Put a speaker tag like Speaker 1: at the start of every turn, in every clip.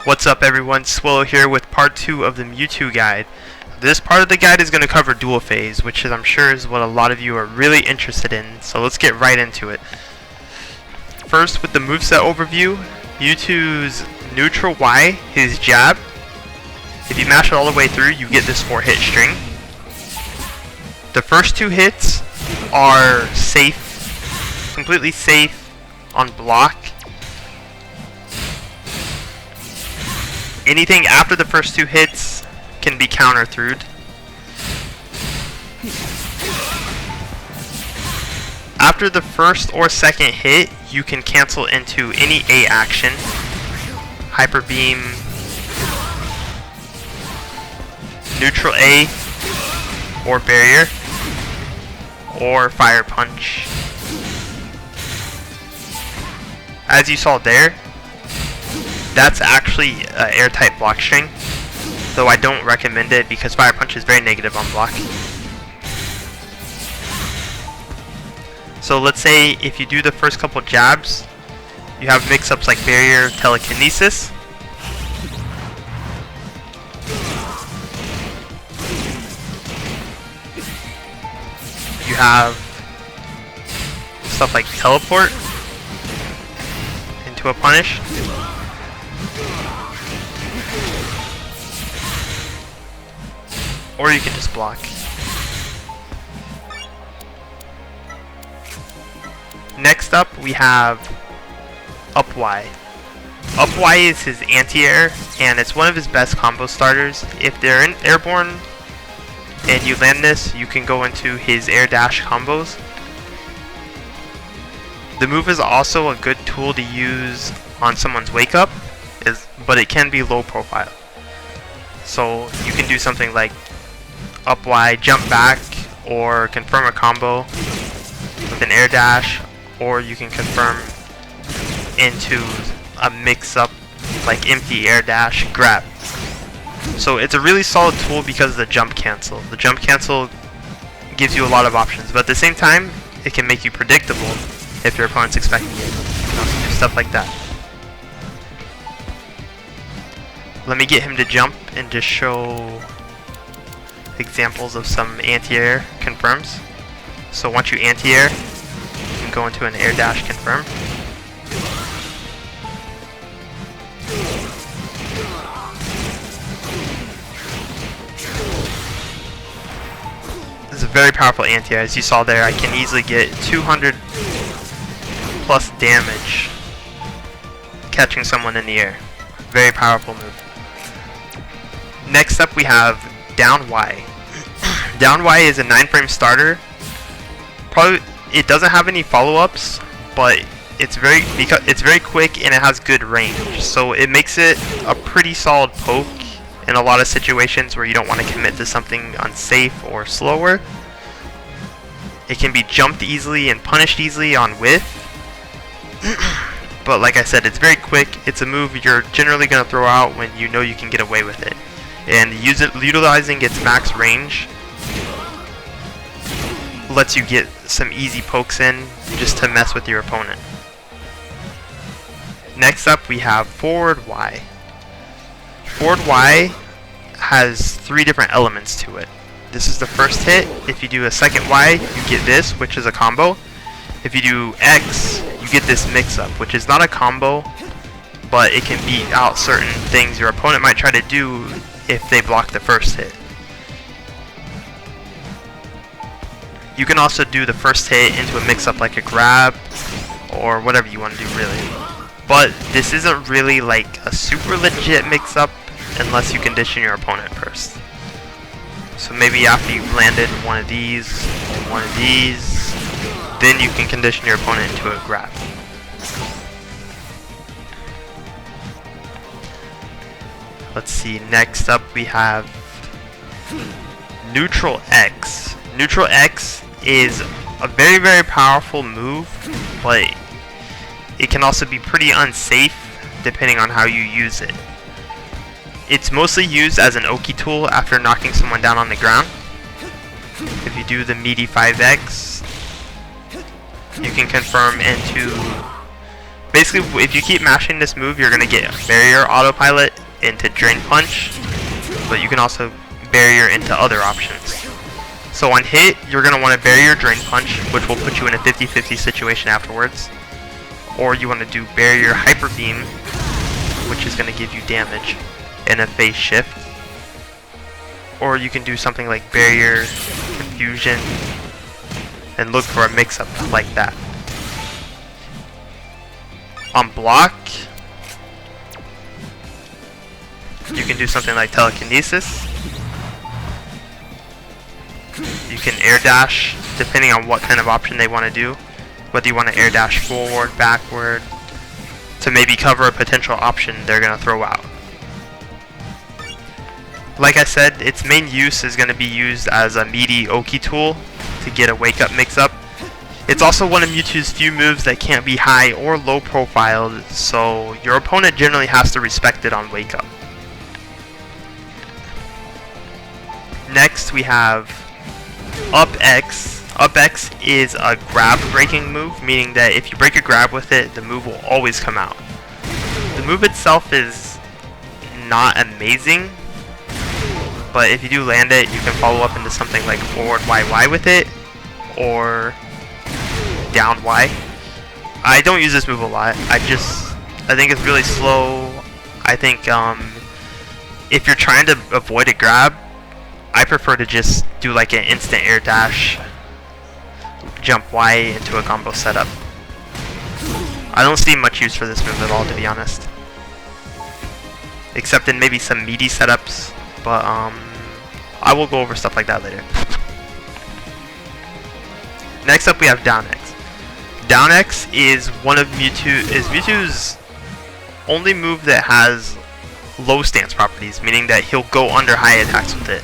Speaker 1: What's up everyone, Swillo here with part 2 of the Mewtwo guide. This part of the guide is going to cover dual phase, which I'm sure is what a lot of you are really interested in, so let's get right into it. First, with the moveset overview, Mewtwo's neutral Y, his jab, if you mash it all the way through, you get this 4-hit string. The first 2 hits are safe, completely safe on block. Anything after the first 2 hits can be counter-throughed. After the first or second hit, you can cancel into any A action. Hyper Beam, Neutral A, or Barrier, or Fire Punch. As you saw there, that's actually an air-type block string, though I don't recommend it because Fire Punch is very negative on block. So let's say if you do the first couple jabs, you have mix-ups like Barrier, Telekinesis. You have stuff like Teleport into a punish. Or you can just block. Next up, we have Up Y. Up Y is his anti-air, and it's one of his best combo starters. If they're in airborne and you land this, you can go into his air dash combos. The move is also a good tool to use on someone's wake up, but it can be low profile. So you can do something like Up Y, jump back, or confirm a combo with an air dash, or you can confirm into a mix-up like empty air dash grab. So it's a really solid tool because of the jump cancel. The jump cancel gives you a lot of options, but at the same time, it can make you predictable if your opponent's expecting it. You know, do stuff like that. Let me get him to jump and just show examples of some anti-air confirms. So once you anti-air, you can go into an air dash confirm. This is a very powerful anti-air. As you saw there, I can easily get 200 plus damage catching someone in the air. Very powerful move. Next up we have Down Y. Down Y is a 9-frame starter. Probably it doesn't have any follow-ups, but it's very quick and it has good range. So it makes it a pretty solid poke in a lot of situations where you don't want to commit to something unsafe or slower. It can be jumped easily and punished easily on whiff. But like I said, it's very quick. It's a move you're generally going to throw out when you know you can get away with it. And utilizing its max range lets you get some easy pokes in just to mess with your opponent. Next up we have Forward Y. Forward Y has 3 different elements to it. This is the first hit. If you do a second Y, you get this, which is a combo. If you do X, you get this mix-up, which is not a combo, but it can beat out certain things your opponent might try to do if they block the first hit. You can also do the first hit into a mix-up like a grab, or whatever you want to do really. But this isn't really like a super legit mix-up unless you condition your opponent first. So maybe after you've landed one of these, then you can condition your opponent into a grab. Let's see, next up we have Neutral X. Neutral X is a very, very powerful move, but it can also be pretty unsafe depending on how you use it. It's mostly used as an Oki tool after knocking someone down on the ground. If you do the meaty 5X, you can confirm into Basically, if you keep mashing this move, you're gonna get barrier autopilot into Drain Punch, but you can also barrier into other options. So on hit, you're gonna want to barrier Drain Punch, which will put you in a 50-50 situation afterwards. Or you want to do barrier Hyper Beam, which is gonna give you damage in a phase shift. Or you can do something like barrier Confusion and look for a mix-up like that. On block, you can do something like Telekinesis. You can air dash, depending on what kind of option they want to do. Whether you want to air dash forward, backward, to maybe cover a potential option they're going to throw out. Like I said, its main use is going to be used as a meaty Oki tool to get a wake-up mix-up. It's also one of Mewtwo's few moves that can't be high or low profiled, so your opponent generally has to respect it on wake up. Next we have Up X. Up X is a grab breaking move, meaning that if you break a grab with it, the move will always come out. The move itself is not amazing, but if you do land it, you can follow up into something like forward YY with it, or down Y. I don't use this move a lot. I think it's really slow. I think if you're trying to avoid a grab, I prefer to just do like an instant air dash, jump Y into a combo setup. I don't see much use for this move at all, to be honest. Except in maybe some meaty setups, but I will go over stuff like that later. Next up we have Down X. Down X is Mewtwo's only move that has low stance properties, meaning that he'll go under high attacks with it.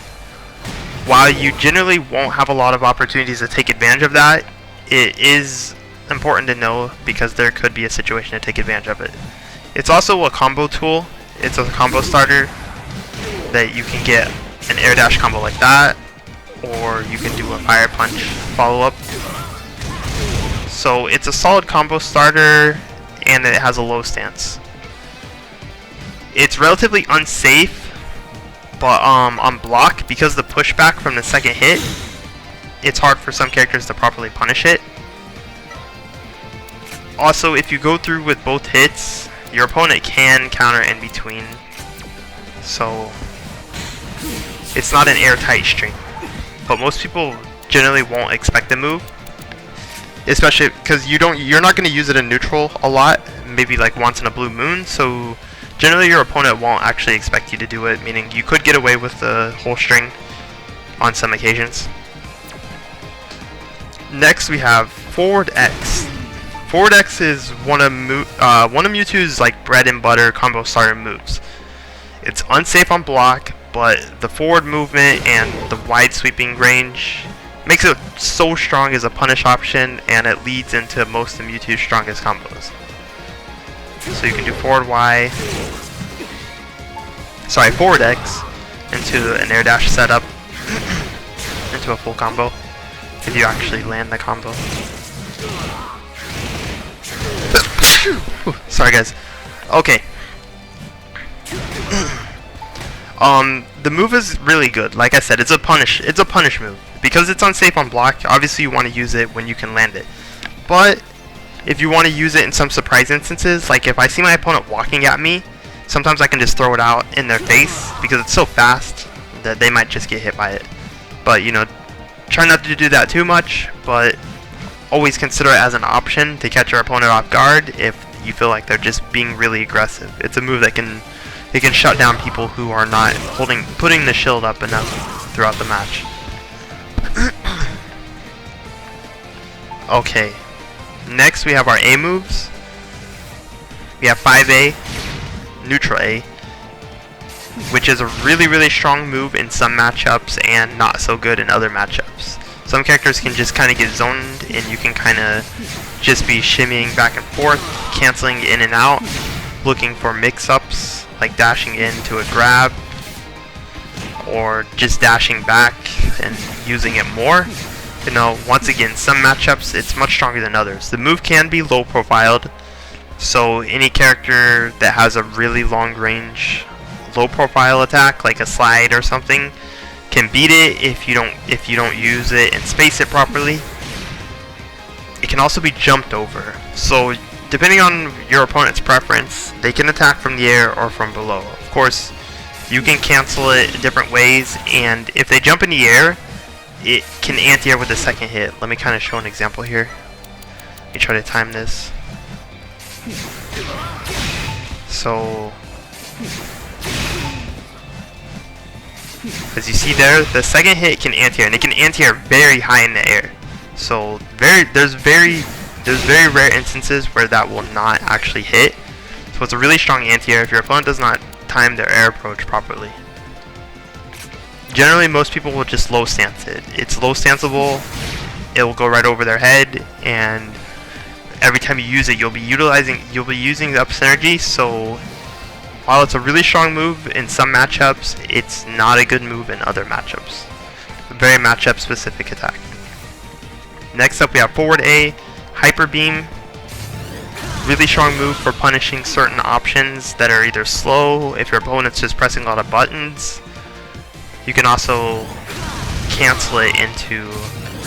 Speaker 1: While you generally won't have a lot of opportunities to take advantage of that, it is important to know because there could be a situation to take advantage of it. It's also a combo tool. It's a combo starter that you can get an air dash combo like that, or you can do a fire punch follow-up. So it's a solid combo starter and it has a low stance. It's relatively unsafe, but on block, because the pushback from the second hit, it's hard for some characters to properly punish it. Also, if you go through with both hits, your opponent can counter in between. So it's not an airtight string, but most people generally won't expect the move, especially because you're not going to use it in neutral a lot, maybe like once in a blue moon. So generally your opponent won't actually expect you to do it, meaning you could get away with the whole string on some occasions. Next we have Forward X. Forward X is one of Mewtwo's like bread and butter combo starter moves. It's unsafe on block, but the forward movement and the wide sweeping range makes it so strong as a punish option, and it leads into most of Mewtwo's strongest combos. So you can do forward X into an air dash setup into a full combo if you actually land the combo. Sorry guys. Okay. The move is really good. Like I said, it's a punish move. Because it's unsafe on block, obviously you want to use it when you can land it. But if you want to use it in some surprise instances, like if I see my opponent walking at me, sometimes I can just throw it out in their face because it's so fast that they might just get hit by it. But you know, try not to do that too much, but always consider it as an option to catch your opponent off guard if you feel like they're just being really aggressive. It's a move that can shut down people who are not putting the shield up enough throughout the match. Okay, next we have our A moves. We have 5A, Neutral A, which is a really strong move in some matchups and not so good in other matchups. Some characters can just kind of get zoned and you can kind of just be shimmying back and forth, canceling in and out, looking for mix-ups like dashing into a grab or just dashing back and using it more. You know, once again, some matchups it's much stronger than others. The move can be low profiled, So any character that has a really long range, low profile attack like a slide or something can beat it if you don't use it and space it properly. It can also be jumped over. So depending on your opponent's preference, they can attack from the air or from below. Of course, you can cancel it different ways, and if they jump in the air, it can anti-air with the second hit. Let me kind of show an example here. Let me try to time this. So, as you see there, the second hit can anti-air, and it can anti-air very high in the air. So there's very rare instances where that will not actually hit. So it's a really strong anti-air if your opponent does not time their air approach properly. Generally, most people will just low stance it. It's low stanceable. It will go right over their head, and every time you use it, you'll be using the up synergy. So while it's a really strong move in some matchups, it's not a good move in other matchups. A very matchup specific attack. Next up, we have forward A, hyper beam. Really strong move for punishing certain options that are either slow, if your opponent's just pressing a lot of buttons. You can also cancel it into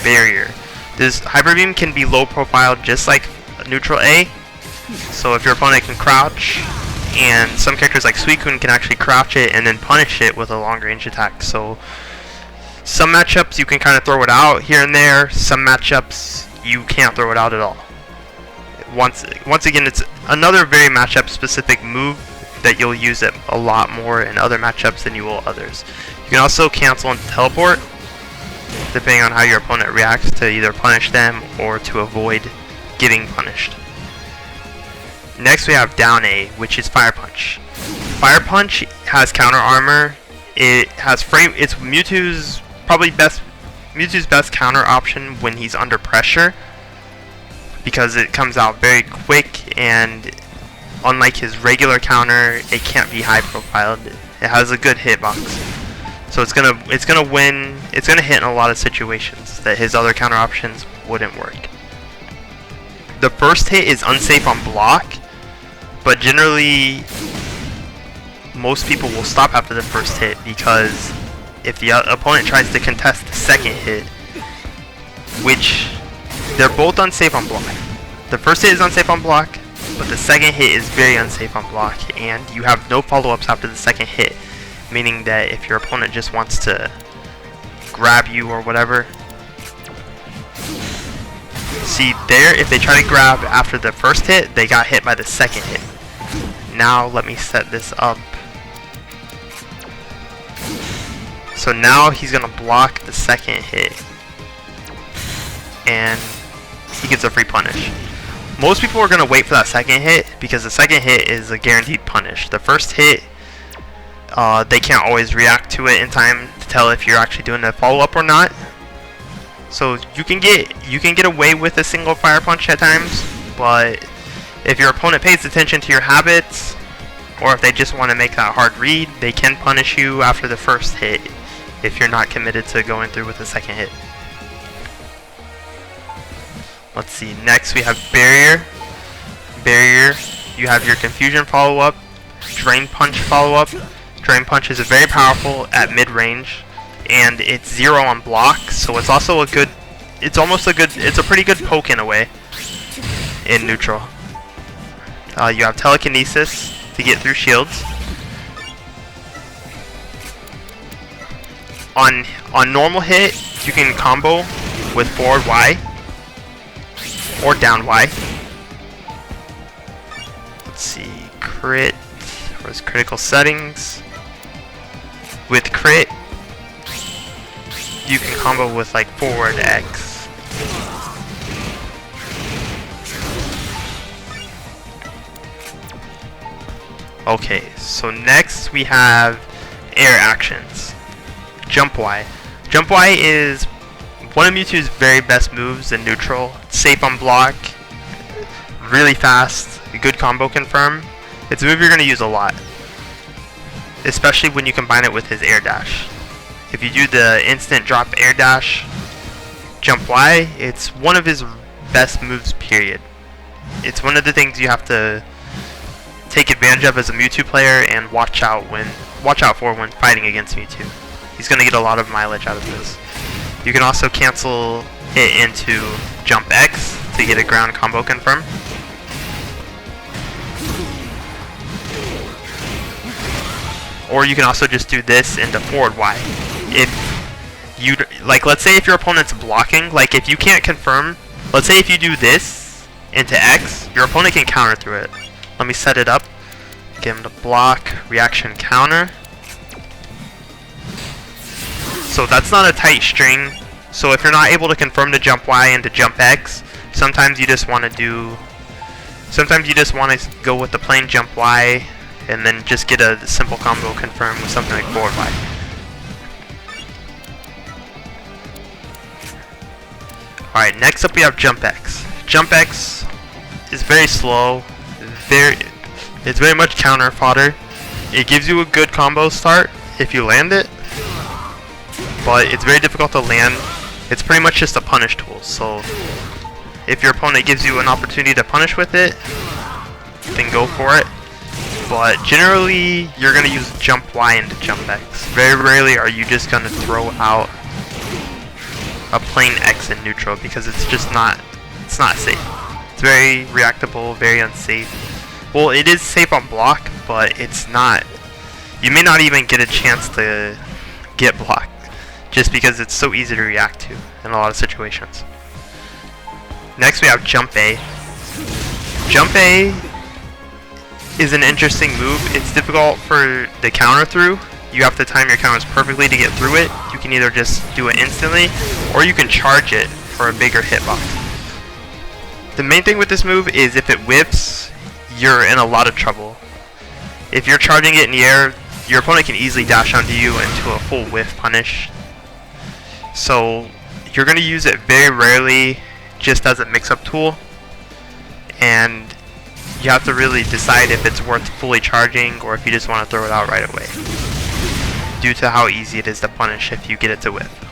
Speaker 1: barrier. This hyper beam can be low profile just like neutral A. So if your opponent can crouch, and some characters like Suicune can actually crouch it and then punish it with a long range attack. So some matchups you can kind of throw it out here and there. Some matchups you can't throw it out at all. Once again, it's another very matchup specific move that you'll use it a lot more in other matchups than you will others. You can also cancel and teleport depending on how your opponent reacts to either punish them or to avoid getting punished. Next we have down A, which is Fire Punch. Fire Punch has counter armor. It has frame. It's Mewtwo's best counter option when he's under pressure, because it comes out very quick, and unlike his regular counter, it can't be high profiled. It has a good hitbox, so it's gonna win. It's gonna hit in a lot of situations that his other counter options wouldn't work. The first hit is unsafe on block, but generally most people will stop after the first hit, because if the opponent tries to contest the second hit, which they're both unsafe on block. The first hit is unsafe on block, but the second hit is very unsafe on block, and you have no follow-ups after the second hit, meaning that if your opponent just wants to grab you or whatever, see there, if they try to grab after the first hit, they got hit by the second hit. Now let me set this up. So now he's gonna block the second hit, and he gets a free punish. Most people are gonna wait for that second hit, because the second hit is a guaranteed punish. The first hit, they can't always react to it in time to tell if you're actually doing a follow-up or not. So you can get away with a single Fire Punch at times, but if your opponent pays attention to your habits, or if they just want to make that hard read, they can punish you after the first hit if you're not committed to going through with the second hit. Let's see, next we have Barrier. Barrier, you have your Confusion follow-up, Drain Punch follow-up. Drain Punch is very powerful at mid-range, and it's 0 on block, so it's also a good, it's a pretty good poke in a way in neutral. You have Telekinesis to get through shields. On normal hit, you can combo with forward Y or down Y. Let's see, crit, where's critical settings? With crit, you can combo with like forward X. Okay, so next we have air actions. Jump Y. Jump Y is one of Mewtwo's very best moves in neutral. It's safe on block, really fast, a good combo confirm. It's a move you're going to use a lot, especially when you combine it with his air dash. If you do the instant drop air dash, Jump Y, it's one of his best moves, period. It's one of the things you have to take advantage of as a Mewtwo player and watch out for when fighting against Mewtwo. He's going to get a lot of mileage out of this. You can also cancel it into jump X to get a ground combo confirm. Or you can also just do this into forward Y. If you, like, let's say if your opponent's blocking, like if you can't confirm, let's say if you do this into X, your opponent can counter through it. Let me set it up. Get him to block, reaction counter. So that's not a tight string. So if you're not able to confirm to jump Y into jump X, sometimes you just want to go with the plain jump Y and then just get a simple combo confirmed with something like forward Y. Alright, next up we have jump X. Jump X is very slow, it's very much counter fodder. It gives you a good combo start if you land it, but it's very difficult to land. It's pretty much just a punish tool, so if your opponent gives you an opportunity to punish with it, then go for it. But generally, you're going to use jump Y into jump X. Very rarely are you just going to throw out a plain X in neutral, because it's just not safe. It's very reactable, very unsafe. Well, it is safe on block, but it's not. You may not even get a chance to get blocked, just because it's so easy to react to in a lot of situations. Next we have jump A. Jump A is an interesting move. It's difficult for the counter through. You have to time your counters perfectly to get through it. You can either just do it instantly, or you can charge it for a bigger hitbox. The main thing with this move is if it whiffs, you're in a lot of trouble. If you're charging it in the air, your opponent can easily dash onto you into a full whiff punish. So you're going to use it very rarely just as a mix-up tool, and you have to really decide if it's worth fully charging or if you just want to throw it out right away, due to how easy it is to punish if you get it to whiff.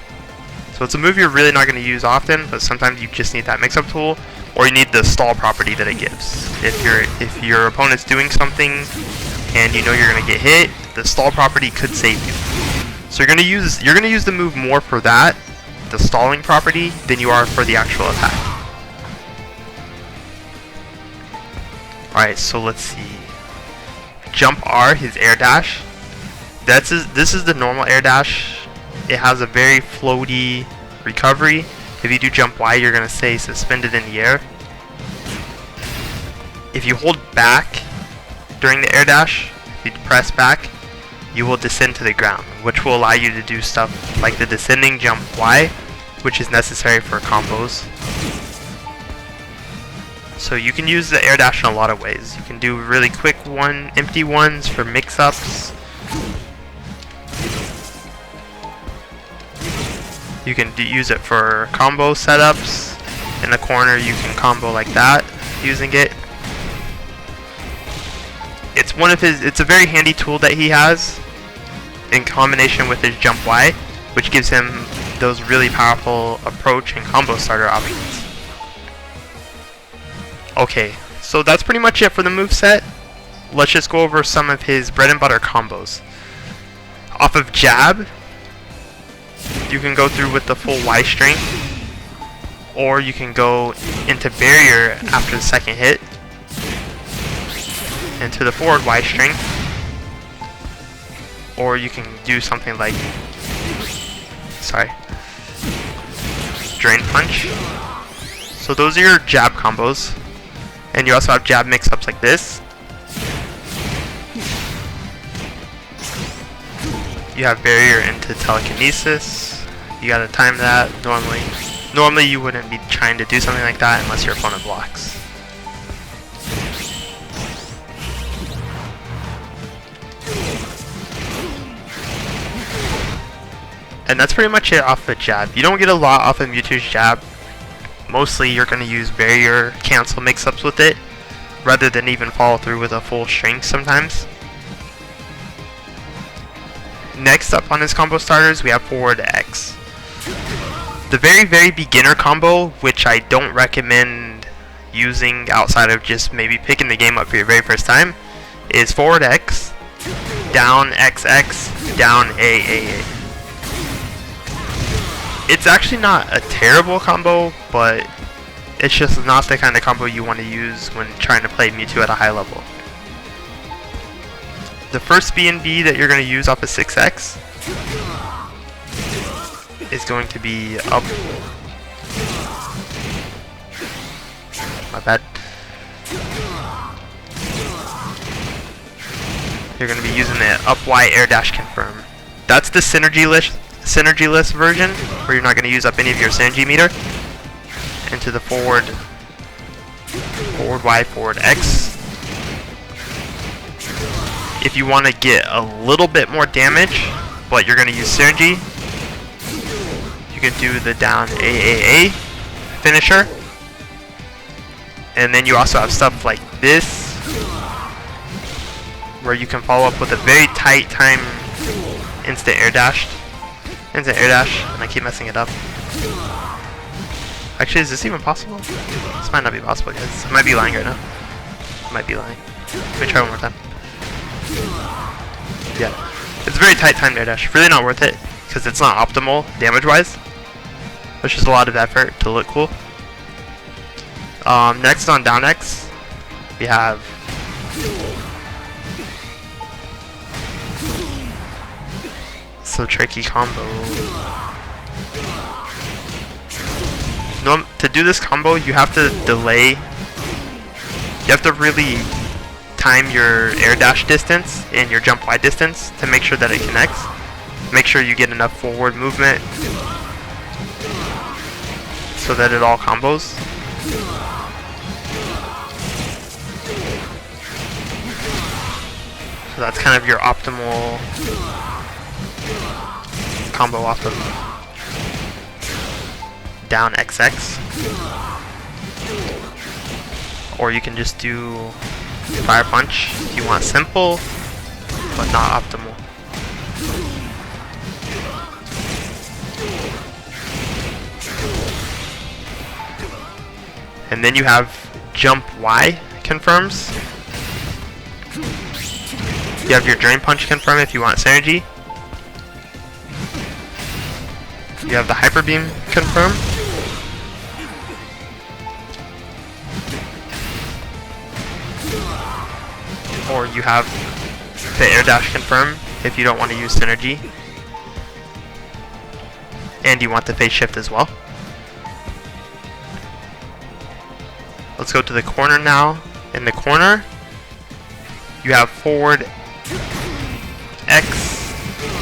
Speaker 1: So it's a move you're really not going to use often, but sometimes you just need that mix-up tool, or you need the stall property that it gives. If your opponent's doing something and you know you're going to get hit, the stall property could save you. So you're going to use the move more for that, the stalling property, than you are for the actual attack. Alright, so let's see. Jump R, his air dash. This is the normal air dash. It has a very floaty recovery. If you do jump Y, you're going to stay suspended in the air. If you hold back during the air dash, if you press back, you will descend to the ground, which will allow you to do stuff like the descending jump Y, which is necessary for combos. So you can use the air dash in a lot of ways. You can do really quick empty ones for mix-ups. You can use it for combo setups. In the corner you can combo like that using it. It's a very handy tool that he has in combination with his jump Y, which gives him those really powerful approach and combo starter options. Okay, so that's pretty much it for the moveset. Let's just go over some of his bread and butter combos. Off of jab, you can go through with the full Y string, or you can go into barrier after the second hit, into the forward Y string, or you can do something like, drain punch. So those are your jab combos, and you also have jab mix-ups like this. You have barrier into telekinesis. You gotta time that. Normally you wouldn't be trying to do something like that unless your opponent blocks. And that's pretty much it off of jab. You don't get a lot off of Mewtwo's jab. Mostly you're going to use barrier cancel mix-ups with it, rather than even follow through with a full string sometimes. Next up on his combo starters, we have forward X. The very beginner combo, which I don't recommend using outside of just maybe picking the game up for your very first time is forward X, down XX, down A. It's actually not a terrible combo, but it's just not the kind of combo you want to use when trying to play Mewtwo at a high level. The first B&B that you're going to use off of 6X is going to be up. My bad. You're going to be using the up Y air dash confirm. That's the synergy-less version, where you're not going to use up any of your synergy meter. Into the forward Y, forward X. If you want to get a little bit more damage, but you're going to use synergy, you can do the down AAA finisher. And then you also have stuff like this, where you can follow up with a very tight time instant air dash, and I keep messing it up. Actually, is this even possible? This might not be possible, guys. I might be lying right now. I might be lying. Let me try one more time. Yeah. It's a very tight time air dash. Really not worth it, because it's not optimal damage-wise. It's just a lot of effort to look cool. Next on down X, we have so tricky combo. To do this combo, you have to delay. You have to really time your air dash distance and your jump Y distance to make sure that it connects. Make sure you get enough forward movement so that it all combos. So that's kind of your optimal combo off of down XX. Or you can just do fire punch if you want simple, but not optimal. And then you have jump Y confirms. You have your drain punch confirm if you want synergy. You have the hyper beam confirm. Or you have the air dash confirm if you don't want to use synergy. And you want the phase shift as well. Let's go to the corner now. In the corner, you have forward X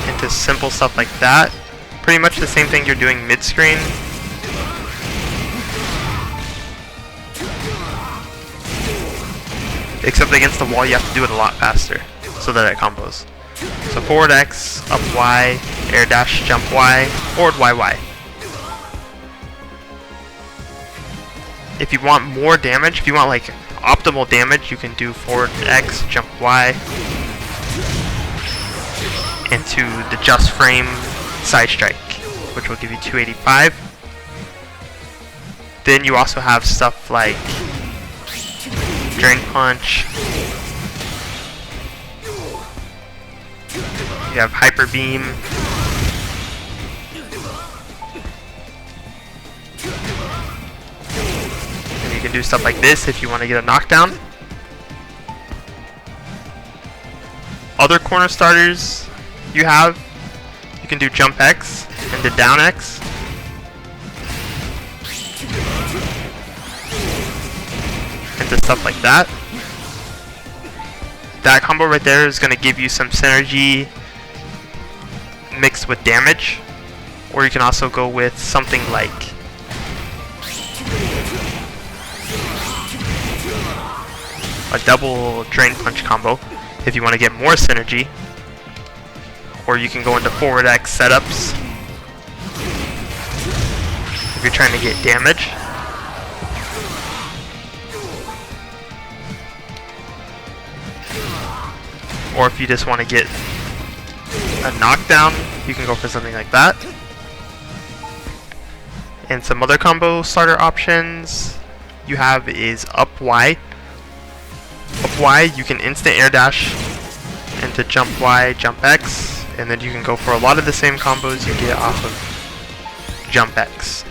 Speaker 1: into simple stuff like that. Pretty much the same thing you're doing mid-screen. Except against the wall, you have to do it a lot faster so that it combos. So forward X, up Y, air dash, jump Y, forward YY. If you want more damage, if you want like optimal damage, you can do forward X, jump Y into the just frame side strike, which will give you 285. Then you also have stuff like drain punch. You have hyper beam. And you can do stuff like this if you want to get a knockdown. Other corner starters you can do jump X into down X. Into stuff like that. That combo right there is going to give you some synergy mixed with damage. Or you can also go with something like a double drain punch combo if you want to get more synergy. Or you can go into forward X setups if you're trying to get damage. Or if you just want to get a knockdown, you can go for something like that. And some other combo starter options you have is up Y. Up Y, you can instant air dash into jump Y, jump X, and then you can go for a lot of the same combos you get off of jump X.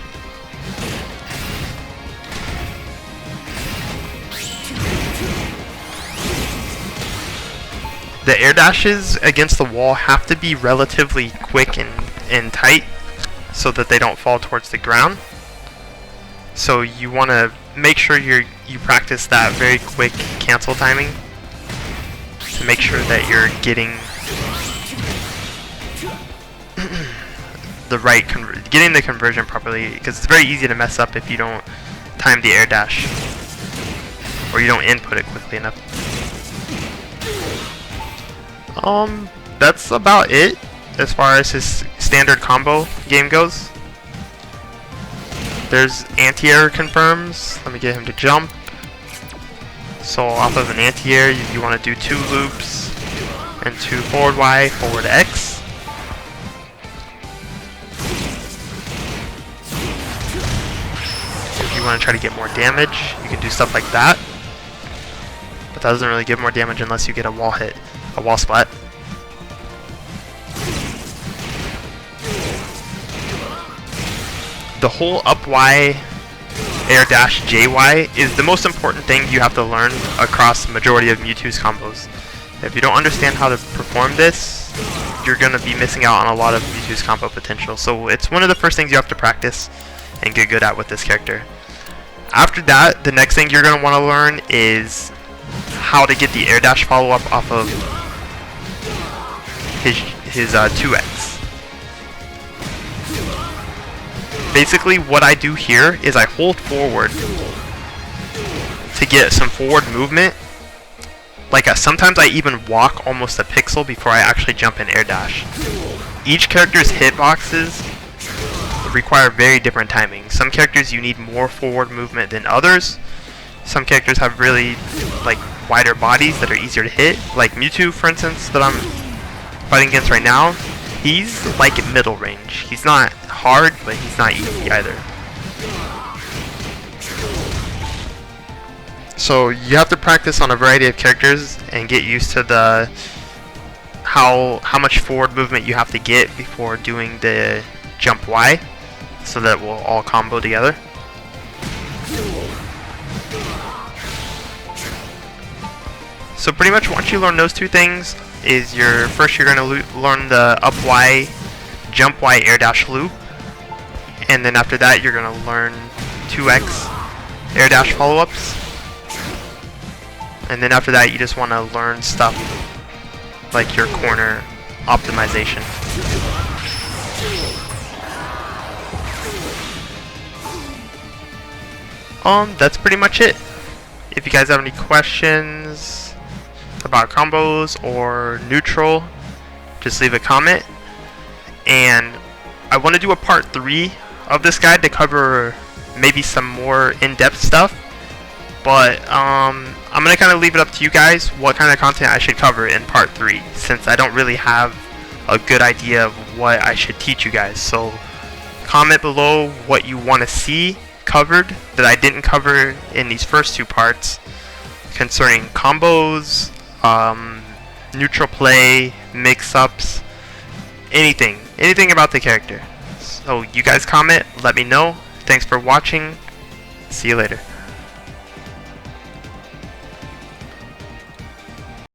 Speaker 1: The air dashes against the wall have to be relatively quick and tight so that they don't fall towards the ground. So you want to make sure you practice that very quick cancel timing to make sure that you're getting the right getting the conversion properly, because it's very easy to mess up if you don't time the air dash or you don't input it quickly enough. That's about it as far as his standard combo game goes. There's anti-air confirms. Let me get him to jump. So off of an anti-air, you want to do 2 loops and 2 forward Y, forward X. If you want to try to get more damage, you can do stuff like that. But that doesn't really give more damage unless you get a wall hit, a wall splat. The whole up Y, air dash JY is the most important thing you have to learn across the majority of Mewtwo's combos. If you don't understand how to perform this, you're going to be missing out on a lot of Mewtwo's combo potential. So it's one of the first things you have to practice and get good at with this character. After that, the next thing you're going to want to learn is how to get the air dash follow up off of his 2X. Basically, what I do here is I hold forward to get some forward movement. Like sometimes I even walk almost a pixel before I actually jump in air dash. Each character's hitboxes require very different timing. Some characters you need more forward movement than others. Some characters have really like wider bodies that are easier to hit. Like Mewtwo, for instance, that I'm fighting against right now. He's like middle range. He's not hard, but he's not easy either. So you have to practice on a variety of characters and get used to the how much forward movement you have to get before doing the jump Y, so that it will all combo together. So pretty much once you learn those two things, is you're going to learn the up Y, jump Y air dash loop, and then after that you're going to learn 2X air dash follow-ups, and then after that you just want to learn stuff like your corner optimization. That's pretty much it. If you guys have any questions about combos or neutral, just leave a comment. And I want to do a part 3 of this guide to cover maybe some more in-depth stuff, but I'm going to kind of leave it up to you guys what kind of content I should cover in part 3, since I don't really have a good idea of what I should teach you guys. So comment below what you want to see covered that I didn't cover in these first 2 parts concerning combos, neutral play, mix-ups, anything about the character. So you guys comment, let me know. Thanks for watching. See you later.